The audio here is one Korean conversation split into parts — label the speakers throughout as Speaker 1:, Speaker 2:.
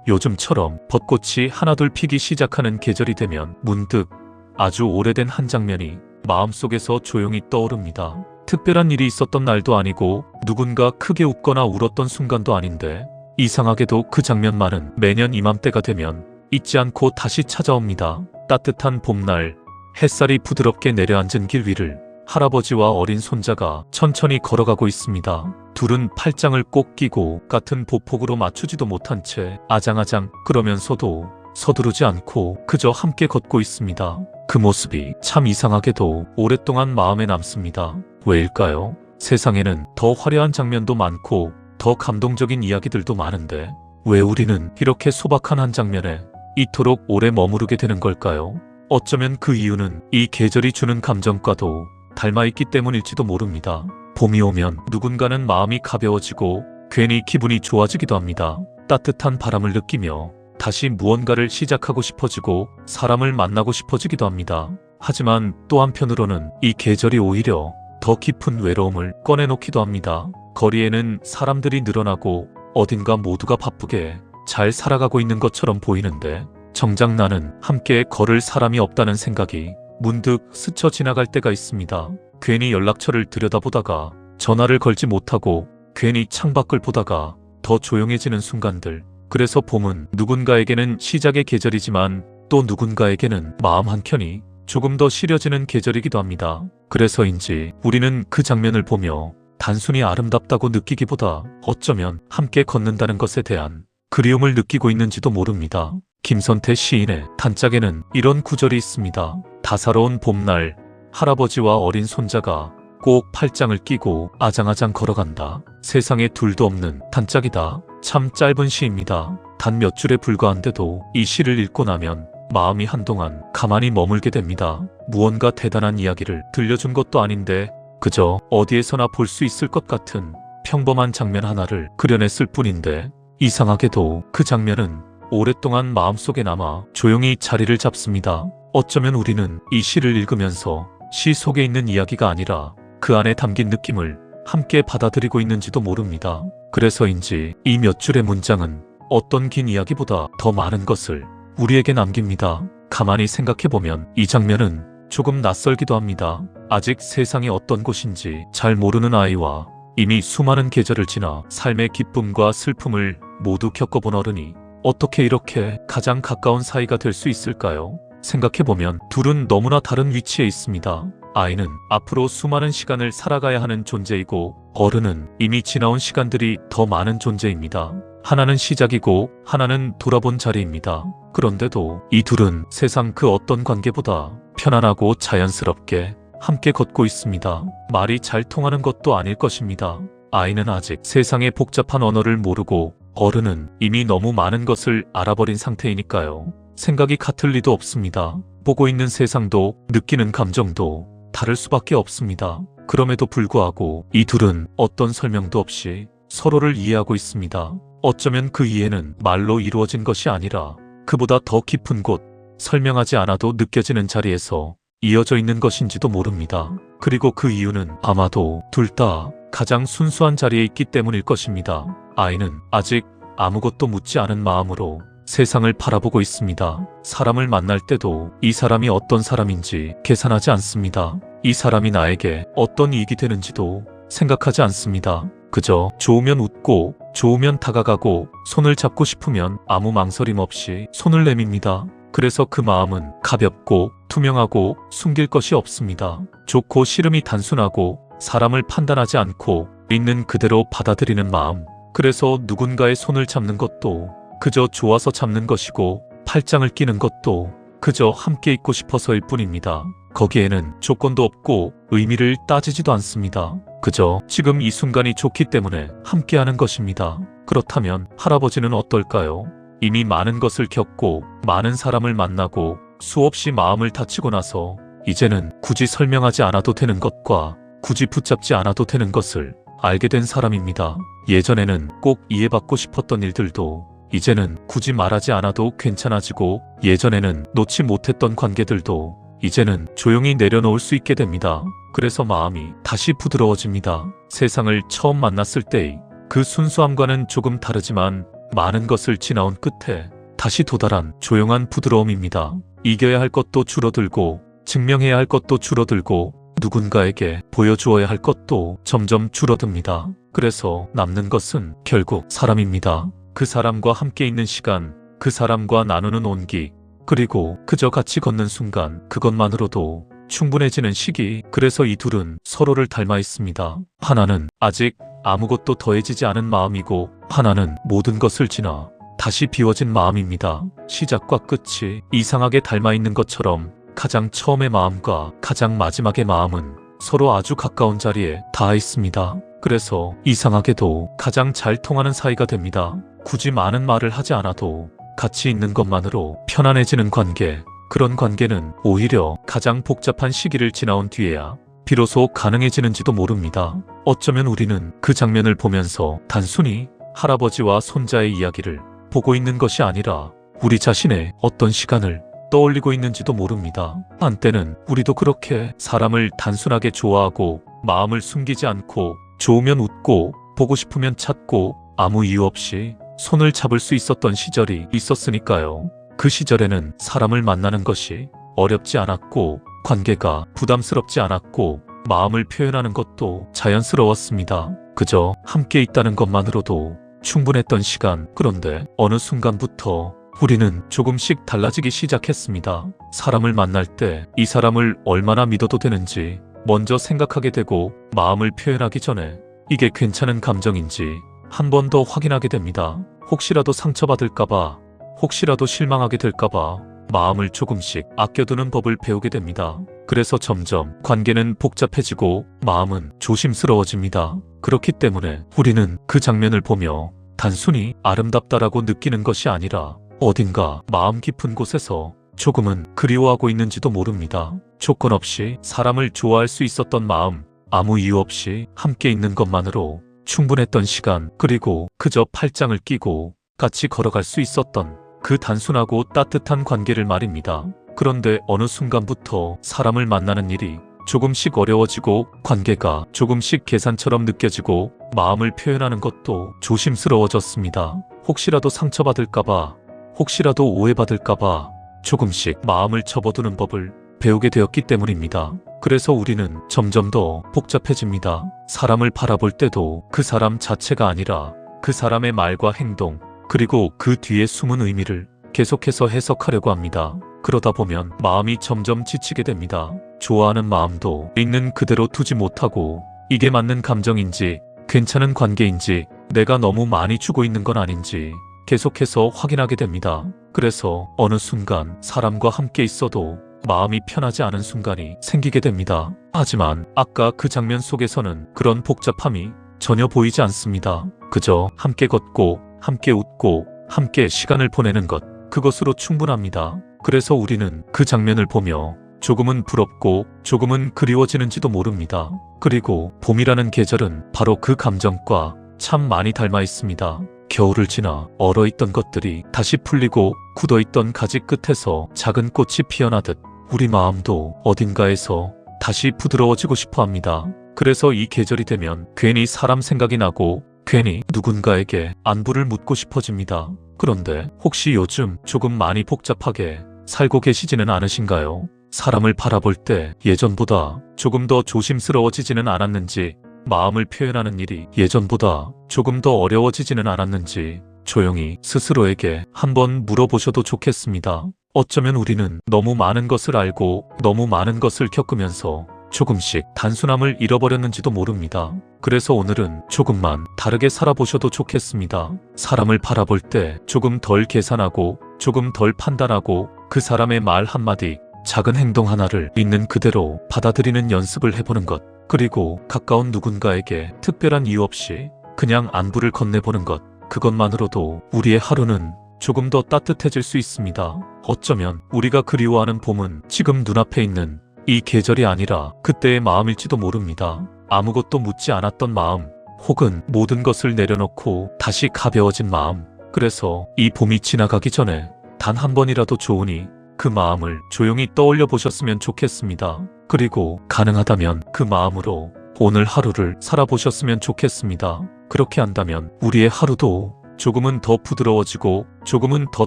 Speaker 1: 요즘처럼 벚꽃이 하나둘 피기 시작하는 계절이 되면 문득 아주 오래된 한 장면이 마음속에서 조용히 떠오릅니다. 특별한 일이 있었던 날도 아니고 누군가 크게 웃거나 울었던 순간도 아닌데 이상하게도 그 장면만은 매년 이맘때가 되면 잊지 않고 다시 찾아옵니다. 따뜻한 봄날, 햇살이 부드럽게 내려앉은 길 위를 할아버지와 어린 손자가 천천히 걸어가고 있습니다. 둘은 팔짱을 꼭 끼고 같은 보폭으로 맞추지도 못한 채 아장아장 그러면서도 서두르지 않고 그저 함께 걷고 있습니다. 그 모습이 참 이상하게도 오랫동안 마음에 남습니다. 왜일까요? 세상에는 더 화려한 장면도 많고 더 감동적인 이야기들도 많은데 왜 우리는 이렇게 소박한 한 장면에 이토록 오래 머무르게 되는 걸까요? 어쩌면 그 이유는 이 계절이 주는 감정과도 닮아있기 때문일지도 모릅니다. 봄이 오면 누군가는 마음이 가벼워지고 괜히 기분이 좋아지기도 합니다. 따뜻한 바람을 느끼며 다시 무언가를 시작하고 싶어지고 사람을 만나고 싶어지기도 합니다. 하지만 또 한편으로는 이 계절이 오히려 더 깊은 외로움을 꺼내놓기도 합니다. 거리에는 사람들이 늘어나고 어딘가 모두가 바쁘게 잘 살아가고 있는 것처럼 보이는데 정작 나는 함께 걸을 사람이 없다는 생각이 문득 스쳐 지나갈 때가 있습니다. 괜히 연락처를 들여다보다가 전화를 걸지 못하고 괜히 창밖을 보다가 더 조용해지는 순간들. 그래서 봄은 누군가에게는 시작의 계절이지만 또 누군가에게는 마음 한켠이 조금 더 시려지는 계절이기도 합니다. 그래서인지 우리는 그 장면을 보며 단순히 아름답다고 느끼기보다 어쩌면 함께 걷는다는 것에 대한 그리움을 느끼고 있는지도 모릅니다. 김선태 시인의 단짝에는 이런 구절이 있습니다. 다사로운 봄날, 할아버지와 어린 손자가 꼭 팔짱을 끼고 아장아장 걸어간다. 세상에 둘도 없는 단짝이다. 참 짧은 시입니다. 단 몇 줄에 불과한데도 이 시를 읽고 나면 마음이 한동안 가만히 머물게 됩니다. 무언가 대단한 이야기를 들려준 것도 아닌데 그저 어디에서나 볼 수 있을 것 같은 평범한 장면 하나를 그려냈을 뿐인데 이상하게도 그 장면은 오랫동안 마음속에 남아 조용히 자리를 잡습니다. 어쩌면 우리는 이 시를 읽으면서 시 속에 있는 이야기가 아니라 그 안에 담긴 느낌을 함께 받아들이고 있는지도 모릅니다. 그래서인지 이 몇 줄의 문장은 어떤 긴 이야기보다 더 많은 것을 우리에게 남깁니다. 가만히 생각해보면 이 장면은 조금 낯설기도 합니다. 아직 세상이 어떤 곳인지 잘 모르는 아이와 이미 수많은 계절을 지나 삶의 기쁨과 슬픔을 모두 겪어본 어른이 어떻게 이렇게 가장 가까운 사이가 될 수 있을까요? 생각해보면 둘은 너무나 다른 위치에 있습니다. 아이는 앞으로 수많은 시간을 살아가야 하는 존재이고 어른은 이미 지나온 시간들이 더 많은 존재입니다. 하나는 시작이고 하나는 돌아본 자리입니다. 그런데도 이 둘은 세상 그 어떤 관계보다 편안하고 자연스럽게 함께 걷고 있습니다. 말이 잘 통하는 것도 아닐 것입니다. 아이는 아직 세상의 복잡한 언어를 모르고 어른은 이미 너무 많은 것을 알아버린 상태이니까요. 생각이 같을 리도 없습니다. 보고 있는 세상도 느끼는 감정도 다를 수밖에 없습니다. 그럼에도 불구하고 이 둘은 어떤 설명도 없이 서로를 이해하고 있습니다. 어쩌면 그 이해는 말로 이루어진 것이 아니라 그보다 더 깊은 곳, 설명하지 않아도 느껴지는 자리에서 이어져 있는 것인지도 모릅니다. 그리고 그 이유는 아마도 둘 다 가장 순수한 자리에 있기 때문일 것입니다. 아이는 아직 아무것도 묻지 않은 마음으로 세상을 바라보고 있습니다. 사람을 만날 때도 이 사람이 어떤 사람인지 계산하지 않습니다. 이 사람이 나에게 어떤 이익이 되는지도 생각하지 않습니다. 그저 좋으면 웃고 좋으면 다가가고 손을 잡고 싶으면 아무 망설임 없이 손을 내밉니다. 그래서 그 마음은 가볍고 투명하고 숨길 것이 없습니다. 좋고 싫음이 단순하고 사람을 판단하지 않고 있는 그대로 받아들이는 마음. 그래서 누군가의 손을 잡는 것도 그저 좋아서 잡는 것이고 팔짱을 끼는 것도 그저 함께 있고 싶어서일 뿐입니다. 거기에는 조건도 없고 의미를 따지지도 않습니다. 그저 지금 이 순간이 좋기 때문에 함께하는 것입니다. 그렇다면 할아버지는 어떨까요? 이미 많은 것을 겪고 많은 사람을 만나고 수없이 마음을 다치고 나서 이제는 굳이 설명하지 않아도 되는 것과 굳이 붙잡지 않아도 되는 것을 알게 된 사람입니다. 예전에는 꼭 이해받고 싶었던 일들도 이제는 굳이 말하지 않아도 괜찮아지고 예전에는 놓지 못했던 관계들도 이제는 조용히 내려놓을 수 있게 됩니다. 그래서 마음이 다시 부드러워집니다. 세상을 처음 만났을 때의 그 순수함과는 조금 다르지만 많은 것을 지나온 끝에 다시 도달한 조용한 부드러움입니다. 이겨야 할 것도 줄어들고 증명해야 할 것도 줄어들고 누군가에게 보여주어야 할 것도 점점 줄어듭니다. 그래서 남는 것은 결국 사람입니다. 그 사람과 함께 있는 시간, 그 사람과 나누는 온기, 그리고 그저 같이 걷는 순간, 그것만으로도 충분해지는 시기. 그래서 이 둘은 서로를 닮아 있습니다. 하나는 아직 아무것도 더해지지 않은 마음이고 하나는 모든 것을 지나 다시 비워진 마음입니다. 시작과 끝이 이상하게 닮아 있는 것처럼 가장 처음의 마음과 가장 마지막의 마음은 서로 아주 가까운 자리에 닿아 있습니다. 그래서 이상하게도 가장 잘 통하는 사이가 됩니다. 굳이 많은 말을 하지 않아도 같이 있는 것만으로 편안해지는 관계. 그런 관계는 오히려 가장 복잡한 시기를 지나온 뒤에야 비로소 가능해지는지도 모릅니다. 어쩌면 우리는 그 장면을 보면서 단순히 할아버지와 손자의 이야기를 보고 있는 것이 아니라 우리 자신의 어떤 시간을 떠올리고 있는지도 모릅니다. 한때는 우리도 그렇게 사람을 단순하게 좋아하고 마음을 숨기지 않고 좋으면 웃고 보고 싶으면 찾고 아무 이유 없이 손을 잡을 수 있었던 시절이 있었으니까요. 그 시절에는 사람을 만나는 것이 어렵지 않았고 관계가 부담스럽지 않았고 마음을 표현하는 것도 자연스러웠습니다. 그저 함께 있다는 것만으로도 충분했던 시간. 그런데 어느 순간부터 우리는 조금씩 달라지기 시작했습니다. 사람을 만날 때 이 사람을 얼마나 믿어도 되는지 먼저 생각하게 되고 마음을 표현하기 전에 이게 괜찮은 감정인지 한 번 더 확인하게 됩니다. 혹시라도 상처받을까봐, 혹시라도 실망하게 될까봐 마음을 조금씩 아껴두는 법을 배우게 됩니다. 그래서 점점 관계는 복잡해지고 마음은 조심스러워집니다. 그렇기 때문에 우리는 그 장면을 보며 단순히 아름답다라고 느끼는 것이 아니라 어딘가 마음 깊은 곳에서 조금은 그리워하고 있는지도 모릅니다. 조건 없이 사람을 좋아할 수 있었던 마음, 아무 이유 없이 함께 있는 것만으로 충분했던 시간, 그리고 그저 팔짱을 끼고 같이 걸어갈 수 있었던 그 단순하고 따뜻한 관계를 말입니다. 그런데 어느 순간부터 사람을 만나는 일이 조금씩 어려워지고 관계가 조금씩 계산처럼 느껴지고 마음을 표현하는 것도 조심스러워졌습니다. 혹시라도 상처받을까봐, 혹시라도 오해받을까봐 조금씩 마음을 접어두는 법을 배우게 되었기 때문입니다. 그래서 우리는 점점 더 복잡해집니다. 사람을 바라볼 때도 그 사람 자체가 아니라 그 사람의 말과 행동, 그리고 그 뒤에 숨은 의미를 계속해서 해석하려고 합니다. 그러다 보면 마음이 점점 지치게 됩니다. 좋아하는 마음도 있는 그대로 두지 못하고 이게 맞는 감정인지, 괜찮은 관계인지, 내가 너무 많이 주고 있는 건 아닌지 계속해서 확인하게 됩니다. 그래서 어느 순간 사람과 함께 있어도 마음이 편하지 않은 순간이 생기게 됩니다. 하지만 아까 그 장면 속에서는 그런 복잡함이 전혀 보이지 않습니다. 그저 함께 걷고 함께 웃고 함께 시간을 보내는 것, 그것으로 충분합니다. 그래서 우리는 그 장면을 보며 조금은 부럽고 조금은 그리워지는지도 모릅니다. 그리고 봄이라는 계절은 바로 그 감정과 참 많이 닮아 있습니다. 겨울을 지나 얼어있던 것들이 다시 풀리고 굳어있던 가지 끝에서 작은 꽃이 피어나듯 우리 마음도 어딘가에서 다시 부드러워지고 싶어 합니다. 그래서 이 계절이 되면 괜히 사람 생각이 나고 괜히 누군가에게 안부를 묻고 싶어집니다. 그런데 혹시 요즘 조금 많이 복잡하게 살고 계시지는 않으신가요? 사람을 바라볼 때 예전보다 조금 더 조심스러워지지는 않았는지, 마음을 표현하는 일이 예전보다 조금 더 어려워지지는 않았는지 조용히 스스로에게 한번 물어보셔도 좋겠습니다. 어쩌면 우리는 너무 많은 것을 알고 너무 많은 것을 겪으면서 조금씩 단순함을 잃어버렸는지도 모릅니다. 그래서 오늘은 조금만 다르게 살아보셔도 좋겠습니다. 사람을 바라볼 때 조금 덜 계산하고 조금 덜 판단하고 그 사람의 말 한마디, 작은 행동 하나를 있는 그대로 받아들이는 연습을 해보는 것, 그리고 가까운 누군가에게 특별한 이유 없이 그냥 안부를 건네보는 것, 그것만으로도 우리의 하루는 조금 더 따뜻해질 수 있습니다. 어쩌면 우리가 그리워하는 봄은 지금 눈앞에 있는 이 계절이 아니라 그때의 마음일지도 모릅니다. 아무것도 묻지 않았던 마음, 혹은 모든 것을 내려놓고 다시 가벼워진 마음. 그래서 이 봄이 지나가기 전에 단 한 번이라도 좋으니 그 마음을 조용히 떠올려 보셨으면 좋겠습니다. 그리고 가능하다면 그 마음으로 오늘 하루를 살아보셨으면 좋겠습니다. 그렇게 한다면 우리의 하루도 조금은 더 부드러워지고 조금은 더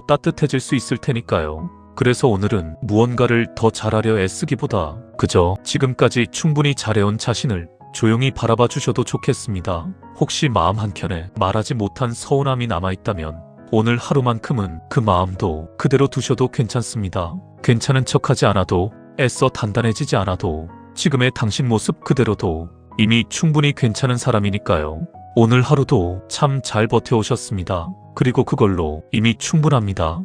Speaker 1: 따뜻해질 수 있을 테니까요. 그래서 오늘은 무언가를 더 잘하려 애쓰기보다 그저 지금까지 충분히 잘해온 자신을 조용히 바라봐 주셔도 좋겠습니다. 혹시 마음 한켠에 말하지 못한 서운함이 남아있다면 오늘 하루만큼은 그 마음도 그대로 두셔도 괜찮습니다. 괜찮은 척하지 않아도, 애써 단단해지지 않아도, 지금의 당신 모습 그대로도 이미 충분히 괜찮은 사람이니까요. 오늘 하루도 참 잘 버텨오셨습니다. 그리고 그걸로 이미 충분합니다.